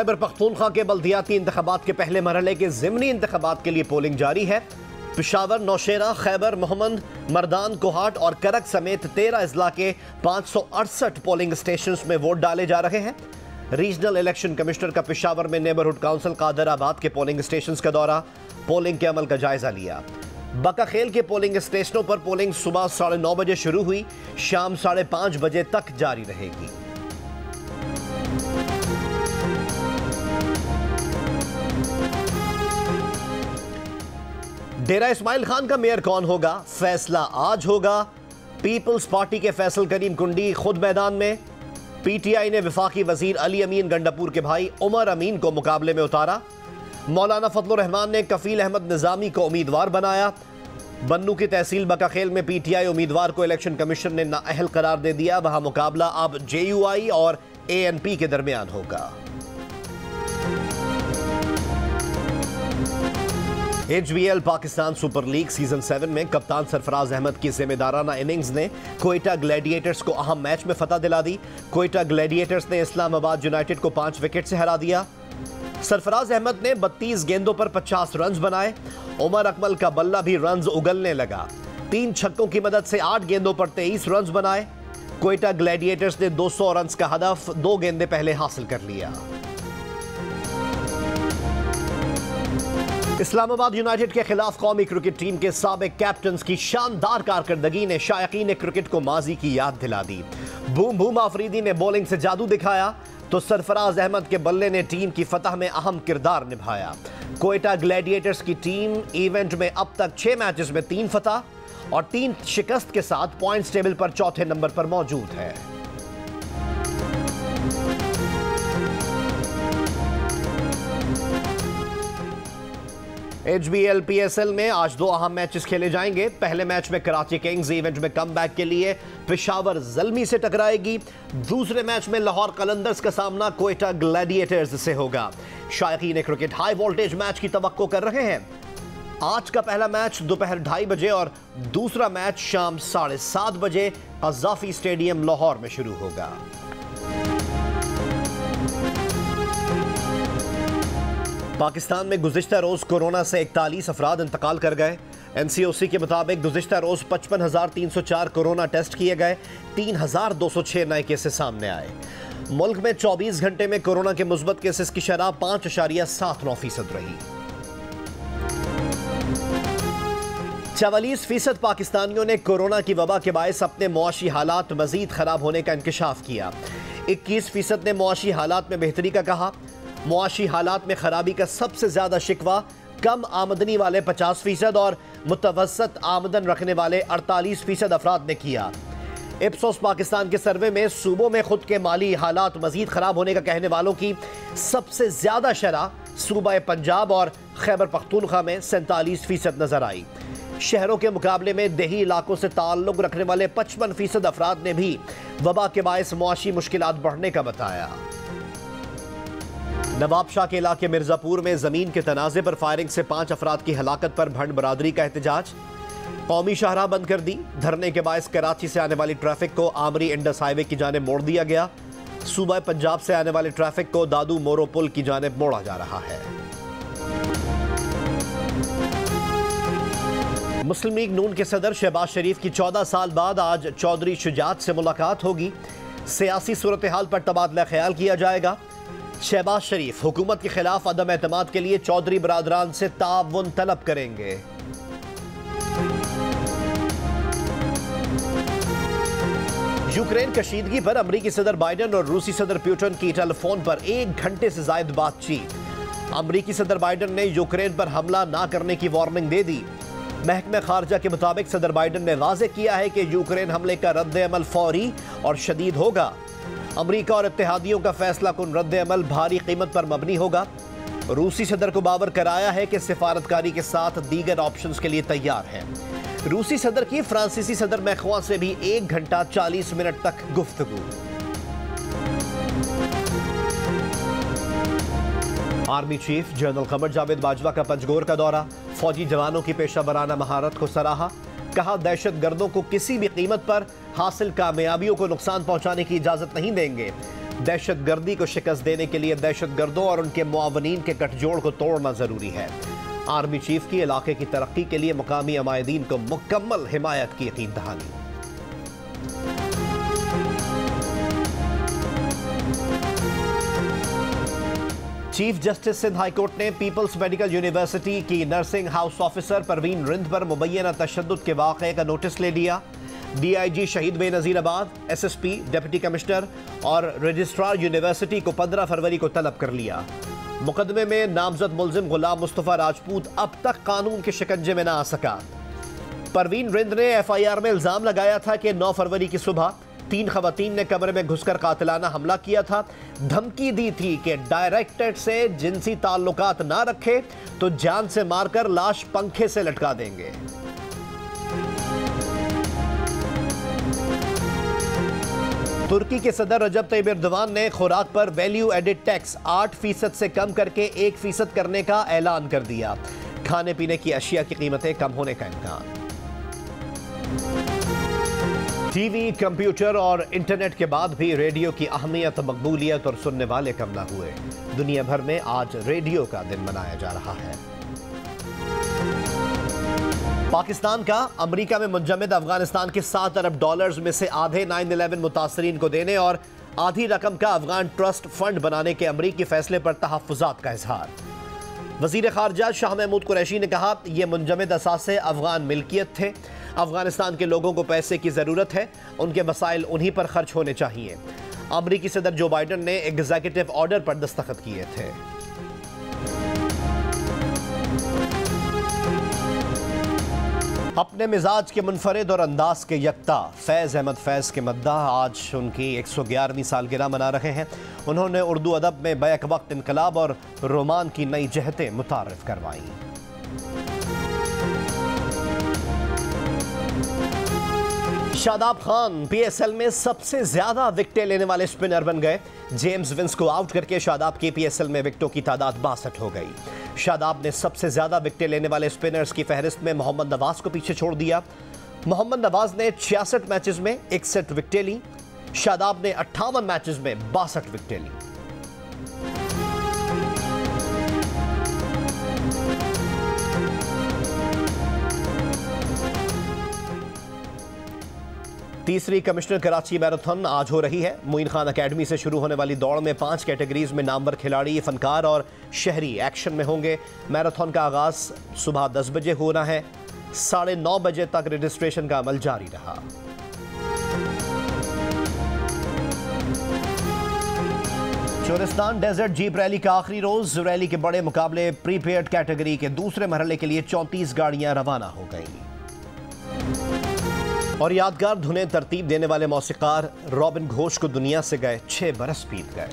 खैबर पख्तूनख्वा के बल्दियाती इंतखाबात के पहले मरहले के ज़िमनी इंतखाबात के लिए पोलिंग जारी है। पेशावर, नौशेरा, खैबर, मोहम्मद, मर्दान, कोहाट और करक समेत 13 अजला के 568 पोलिंग स्टेशन में वोट डाले जा रहे हैं। रीजनल इलेक्शन कमिश्नर का पेशावर में नेबरहुड काउंसिल कादराबाद के पोलिंग स्टेशन का दौरा, पोलिंग के अमल का जायजा लिया। बकाखेल के पोलिंग स्टेशनों पर पोलिंग सुबह 9:30 बजे शुरू हुई, शाम 5:30 बजे तक जारी रहेगी। डेरा इस्माइल खान का मेयर कौन होगा, फैसला आज होगा। पीपल्स पार्टी के फैसल करीम कुंडी खुद मैदान में। पीटीआई ने वफाकी वजीर अली अमीन गंडापुर के भाई उमर अमीन को मुकाबले में उतारा। मौलाना फजलुर रहमान ने कफील अहमद निजामी को उम्मीदवार बनाया। बन्नू की तहसील बकाखेल में पीटीआई उम्मीदवार को इलेक्शन कमीशन ने नाअहल करार दे दिया। वहां मुकाबला अब जेयूआई और एएनपी के दरमियान होगा। HBL Pakistan super league season 7 में कप्तान सरफराज अहमद की जिम्मेदाराना इनिंग्स ने कोयटा ग्लैडिएटर्स को अहम मैच में फतह दिला दी। कोयटा ग्लैडिएटर्स ने इस्लामाबाद यूनाइटेड को 5 विकेट से हरा दिया। सरफराज अहमद ने 32 गेंदों पर 50 रन बनाए। उमर अकमल का बल्ला भी रन उगलने लगा। 3 छक्कों की मदद से 8 गेंदों पर 23 रन बनाए। कोयटा ग्लैडिएटर्स ने 200 रन का हदफ 2 गेंदें पहले हासिल कर लिया। इस्लामाबाद यूनाइटेड के खिलाफ कौमी क्रिकेट टीम के साबिक कैप्टन की शानदार कारकर्दगी ने शायकीन क्रिकेट को माजी की याद दिला दी। बूम बूम आफरीदी ने बॉलिंग से जादू दिखाया तो सरफराज अहमद के बल्ले ने टीम की फतह में अहम किरदार निभाया। कोयटा ग्लैडिएटर्स की टीम इवेंट में अब तक 6 मैचेस में 3 फतह और 3 शिकस्त के साथ पॉइंट्स टेबल पर चौथे नंबर पर मौजूद है। एचबीएल पीएसएल में आज 2 अहम मैचेस खेले जाएंगे। पहले मैच में कराची किंग्स इवेंट में कमबैक के लिए पेशावर ज़ल्मी से टकराएगी। दूसरे मैच में लाहौर कलंदर्स का सामना कोयटा ग्लैडिएटर्स से होगा। शायकीन क्रिकेट हाई वोल्टेज मैच की तवक्को कर रहे हैं। आज का पहला मैच दोपहर 2:30 बजे और दूसरा मैच शाम 7:30 बजे क़ज़ाफ़ी स्टेडियम लाहौर में शुरू होगा। पाकिस्तान में गुज़िश्ता रोज़ कोरोना से 41 अफराद इंतकाल कर गए। एनसीओसी के मुताबिक गुज़िश्ता रोज़ 55,304 कोरोना टेस्ट किए गए। 3,206 नए केसेस सामने आए। मुल्क में 24 घंटे में कोरोना के मुस्बत केसेस की शरह 5.79% रही। 44% पाकिस्तानियों ने कोरोना की वबा के बायस अपने मुआशी हालात मजीद खराब होने का इंकशाफ किया। 21% ने मुआशी हालात में बेहतरी का कहा। मुआशी हालात में खराबी का सबसे ज्यादा शिकवा कम आमदनी वाले 50% और मुतवसत आमदन रखने वाले 48% अफराद ने किया। इप्सोस पाकिस्तान के सर्वे में सूबों में खुद के माली हालात मजीद खराब होने का कहने वालों की सबसे ज्यादा शरह सूबा पंजाब और खैबर पख्तूनख्वा में 47% नजर आई। शहरों के मुकाबले में देही इलाकों से ताल्लुक रखने वाले 55% अफराद ने भी वबा के बायस मुआशी मुश्किलात बढ़ने का बताया। नवाब शाह के इलाके मिर्जापुर में जमीन के तनाजे पर फायरिंग से 5 अफराद की हलाकत पर भंड बरादरी का एहतजाज। कौमी शाहराह बंद कर दी। धरने के बायस कराची से आने वाली ट्रैफिक को आमरी इंडस हाईवे की जानिब मोड़ दिया गया। सूबा पंजाब से आने वाले ट्रैफिक को दादू मोरो पुल की जानिब मोड़ा जा रहा है। मुस्लिम लीग नून के सदर शहबाज शरीफ की 14 साल बाद आज चौधरी शुजात से मुलाकात होगी। सियासी सूरत हाल पर तबादला ख्याल किया जाएगा। शहबाज शरीफ हुकूमत के खिलाफ अदम एतमाद के लिए चौधरी बरादरान से ताउन तलब करेंगे। यूक्रेन कशीदगी पर अमरीकी सदर बाइडन और रूसी सदर पुतिन की टेलीफोन पर 1 घंटे से ज्यादा बातचीत। अमरीकी सदर बाइडन ने यूक्रेन पर हमला ना करने की वार्निंग दे दी। महकमे खारजा के मुताबिक सदर बाइडन ने वाज़ेह किया है कि यूक्रेन हमले का रद्द अमल फौरी और शदीद होगा। अमरीका और इत्तेहादियों का फैसला कुन रद्द अमल भारी कीमत पर मबनी होगा। रूसी सदर को बावर कराया है कि सिफारतकारी के साथ दीगर ऑप्शंस के लिए तैयार है। रूसी सदर की फ्रांसीसी सदर मैख्वा से भी 1 घंटा 40 मिनट तक गुफ्तगू। Army chief general Qamar Javed Bajwa का पंजगोर का दौरा। फौजी जवानों की पेशा वराना महारत को सराहा। कहा दहशत गर्दों को किसी भी कीमत पर हासिल कामयाबियों को नुकसान पहुंचाने की इजाजत नहीं देंगे। दहशत गर्दी को शिकस्त देने के लिए दहशत गर्दों और उनके मुआवनीन के गठजोड़ को तोड़ना जरूरी है। आर्मी चीफ की इलाके की तरक्की के लिए मुकामी अमायदीन को मुकम्मल हिमायत की यकीन दहानी। Chief justice Sindh high court ने पीपल्स मेडिकल यूनिवर्सिटी की nursing house officer Parveen Rind पर मुबैना तशद्दुद के वाक़े का नोटिस ले लिया। DIG शहीद बेनज़ीराबाद, SSP, डिप्टी कमिश्नर और रजिस्ट्रार यूनिवर्सिटी को 15 फरवरी को तलब कर लिया। मुकदमे में नामजद मुल्जिम गुलाम मुस्तफ़ा राजपूत अब तक कानून के शिकंजे में न आ सका। परवीन रिंद ने FIR में इल्ज़ाम लगाया था कि 9 फरवरी की सुबह 3 खवातीन ने कमरे में घुसकर कातिलाना हमला किया था। धमकी दी थी कि डायरेक्टर से जिनसी ताल्लुकात ना रखे तो जान से मारकर लाश पंखे से लटका देंगे। तुर्की के सदर रजब तैयब एर्दोगान ने खुराक पर वैल्यू एडिड टैक्स 8% से कम करके 1% करने का ऐलान कर दिया। खाने पीने की अशिया की कीमतें कम होने का इम्कान। टीवी, कंप्यूटर और इंटरनेट के बाद भी रेडियो की अहमियत, मकबूलियत और सुनने वाले कम न हुए। दुनिया भर में आज रेडियो का दिन मनाया जा रहा है। पाकिस्तान का अमेरिका में मुंजमद अफगानिस्तान के $7 अरब में से आधे 9/11 मुतासरीन को देने और आधी रकम का अफगान ट्रस्ट फंड बनाने के अमरीकी फैसले पर तहफ़्फ़ुज़ात का इजहार। वज़ीर ख़ारजा शाह महमूद कुरैशी ने कहा, यह मुंजमद असासे अफगान मिल्कियत थे। अफगानिस्तान के लोगों को पैसे की ज़रूरत है, उनके वसाइल उन्हीं पर खर्च होने चाहिए। अमरीकी सदर जो बाइडन ने एग्जीक्यूटिव ऑर्डर पर दस्तखत किए थे। अपने मिजाज के मुनफरिद और अंदाज के यकता फैज़ अहमद फैज़ के मद्दा आज उनकी 111वीं सालगिरह मना रहे हैं। उन्होंने उर्दू अदब में बैक वक्त इनकलाब और रोमान की नई जहतें मुतारिफ करवाईं। शादाब खान PSL में सबसे ज्यादा विकेटें लेने वाले स्पिनर बन गए। जेम्स विंस को आउट करके शादाब की PSL में विकेटों की तादाद 62 हो गई। शादाब ने सबसे ज्यादा विकेटें लेने वाले स्पिनर्स की फहरिस्त में मोहम्मद नवाज को पीछे छोड़ दिया। मोहम्मद नवाज ने 66 मैचेस में 61 विकेटें ली। शादाब ने 58 मैचेस में 62 विकेटें ली। तीसरी कमिश्नर कराची मैराथन आज हो रही है। मोइन खान अकेडमी से शुरू होने वाली दौड़ में 5 कैटेगरीज में नामवर खिलाड़ी, फनकार और शहरी एक्शन में होंगे। मैराथन का आगाज सुबह 10 बजे होना है। 9:30 बजे तक रजिस्ट्रेशन का अमल जारी रहा। चोरिस्तान डेजर्ट जीप रैली का आखिरी रोज। रैली के बड़े मुकाबले प्रीपेड कैटेगरी के दूसरे मरहले के लिए 34 गाड़ियां रवाना हो गईं। और यादगार धुनें तरतीब देने वाले मौसीकार रॉबिन घोष को दुनिया से गए 6 बरस बीत गए।